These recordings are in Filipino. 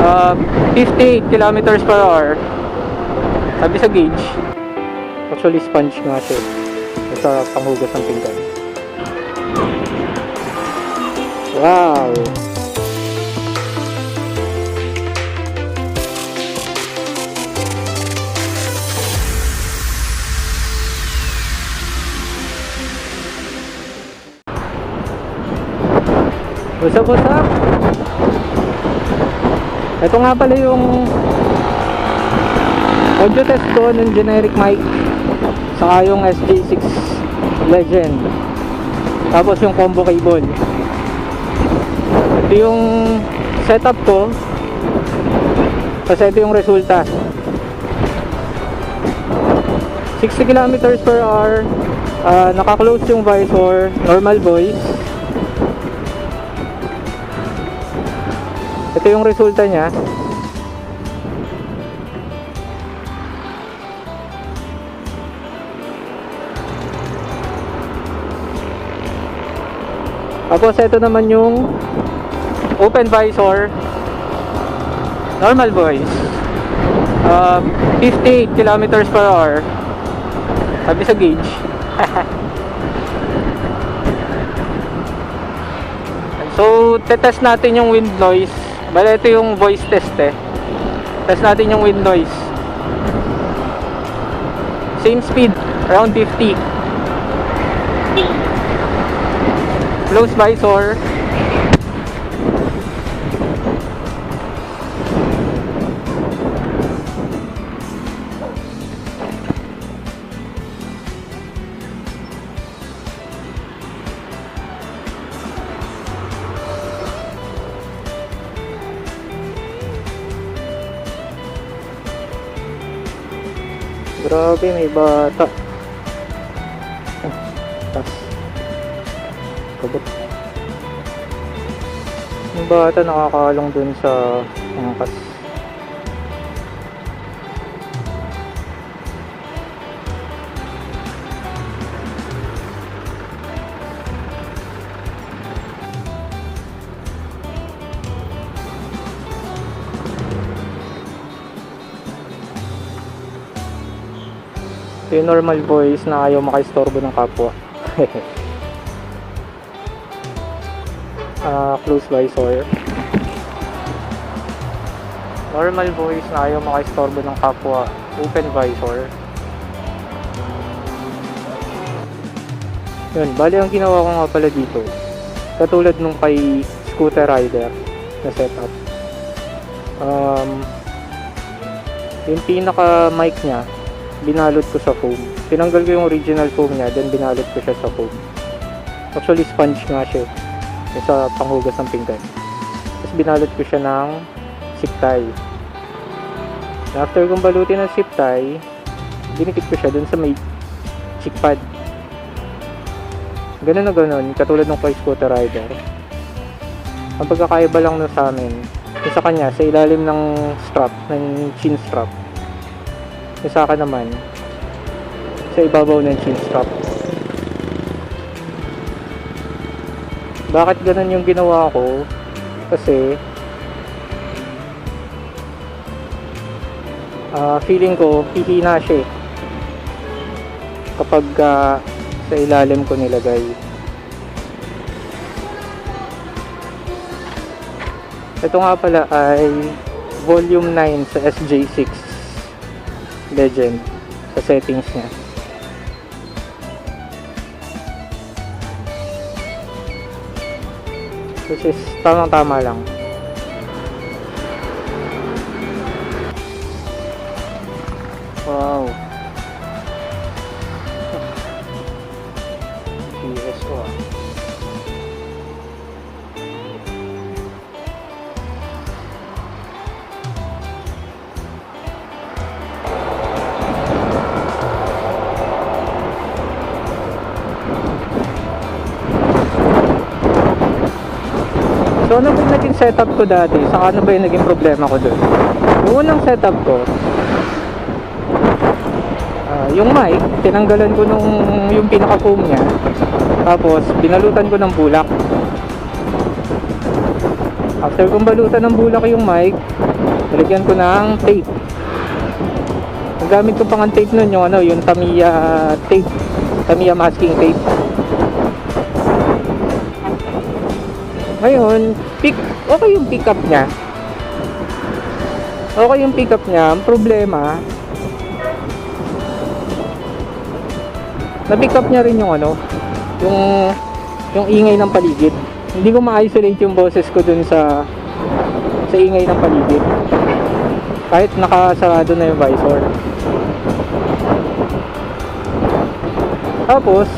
58 kilometers per hour. Sabi sa gauge. Actually sponge nga siya. Sa panghugas ng pinggan. Wow! What's up? Ito nga pala yung audio test ko ng generic mic, saka yung SJ6 Legend, tapos yung combo cable. Ito yung setup ko, kasi ito yung resulta. 60 kilometers per hour, naka-close yung visor, normal voice. Ito yung resulta niya. Tapos ito naman yung open visor, normal voice, 58 kilometers per hour. Sabi sa gauge. So tetest natin yung wind noise. Bale, ito yung voice test eh. Test natin yung wind noise. Same speed, around 50. Close visor. Grabe, may bata. Tas kabot. Yung bata nakakalong dun sa angkas. Yung normal voice na ayaw makaistorbo ng kapwa. Close visor. Normal voice na ayaw makaistorbo ng kapwa. Open visor. Yun, bali ang ginawa ko nga pala dito, katulad nung kay scooter rider na setup. Yung pinaka mic nya binalot ko sa foam. Tinanggal ko yung original foam niya, then binalot ko siya sa foam. Actually sponge nga siya, yung sa panghugas ng pinggan. Tapos binalot ko siya ng zip tie. After kong balutin ng zip tie, dinikit ko siya dun sa may cheek pad. Ganun na ganun, katulad ng kay scooter rider. Ang pagkakaiba lang na sa amin, yung sa kanya, sa ilalim ng strap, ng chin strap. Yung sa akin naman, sa ibabaw ng chin strap. Bakit ganun yung ginawa ko? Kasi feeling ko hihina siya kapag sa ilalim ko nilagay. Ito nga pala ay volume 9 sa SJ6 Legend sa settings niya. Which is tamang-tama lang. Wow. PSO ah. So ano ba yung naging setup ko dati? Saka ano ba yung naging problema ko dun? Yung unang setup ko, yung mic, tinanggalan ko yung pinaka-foam niya. Tapos binalutan ko ng bulak. After kong balutan ng bulak yung mic, nilagyan ko ng tape. Ang gamit ko pang tape nun yung ano, yung Tamiya tape, Tamiya masking tape. Ngayon, okay yung pick up niya. Okay yung pick up niya. Ang problema, na-pick up niya rin yung ano, yung ingay ng paligid. Hindi ko ma-isolate yung boses ko dun sa ingay ng paligid. Kahit nakasarado na yung visor. Tapos,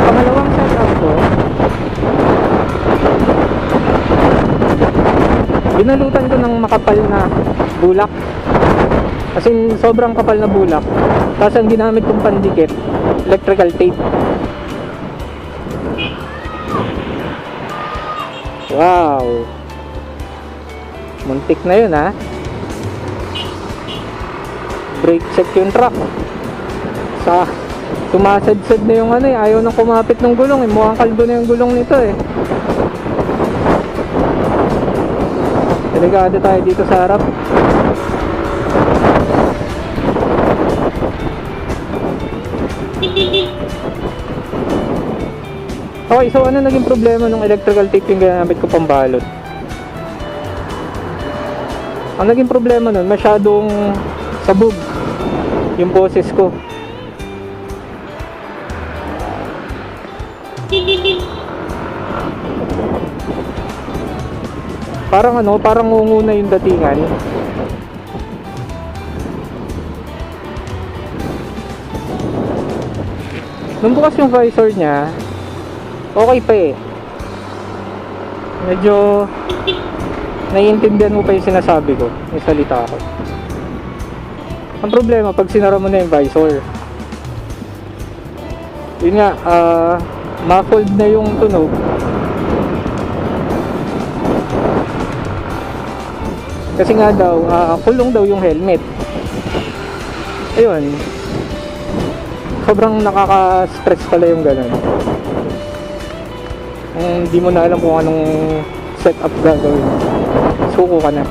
pangalawang setup ko, binalutan ko ng makapal na bulak. As in, sobrang kapal na bulak. Tapos ang ginamit kong pandikit, electrical tape. Wow, muntik na yun ha. Brake check yung truck. Tumasad-sad na yung ano eh. Ayaw nang kumapit ng gulong eh. Mukhang kalbo na yung gulong nito eh. Delikado tayo dito sa harap. Okay, so ano naging problema ng electrical tape yung ginamit ko pambalot? Ang naging problema nun, masyadong sabog yung boses ko. Parang ngunguna yung datingan. Nung bukas yung visor niya, okay pa eh. Medyo naiintindihan mo pa yung sinasabi ko, yung salita ko. Ang problema, pag sinara mo na yung visor, yun nga, muffled na yung tunog. Kasi nga daw, kulong daw yung helmet. Ayun, sobrang nakaka-stress pala yung ganun. Hindi mo na alam kung anong setup gagawin. Suko ka na.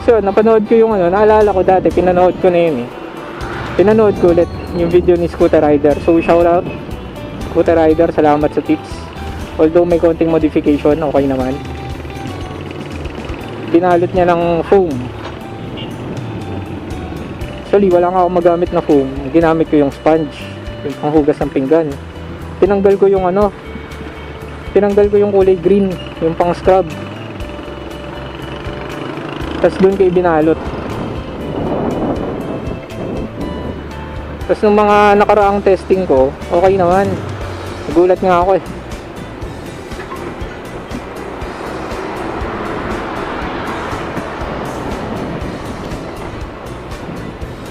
So, napanood ko yung ano, naalala ko dati, pinanood ko na yun eh. Pinanood ko ulit yung video ni Scooter Rider. So, shout out Scooter Rider, salamat sa tips. Although may konting modification, okay naman. Binalot niya ng foam. Actually, wala nga ako magamit na foam. Ginamit ko yung sponge, yung panghugas ng pinggan. Tinanggal ko yung ano, tinanggal ko yung kulay green, yung pang scrub. Tapos doon ko ibinalot. Tapos nung mga nakaraang testing ko, okay naman. Nagulat nga ako eh.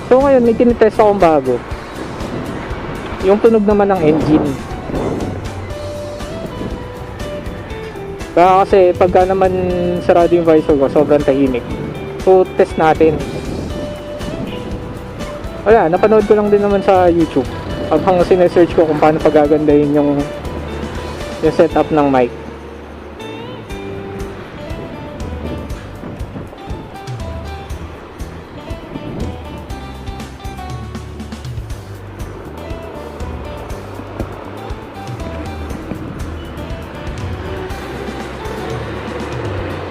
So ngayon may tinitest akong bago. Yung tunog naman ng engine. Kaya kasi pagka naman sarado yung visor ko, sobrang tahimik. So test natin. Wala, napanood ko lang din naman sa YouTube. Habang sinesearch ko kung paano pagagandahin yung setup ng mic.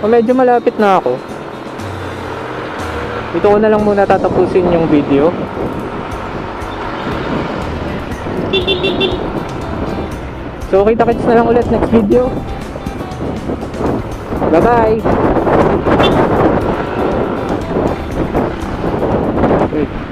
Medyo malapit na ako. Dito ko na lang muna tatapusin yung video. So kita-kits na lang ulit next video. Bye bye. Wait.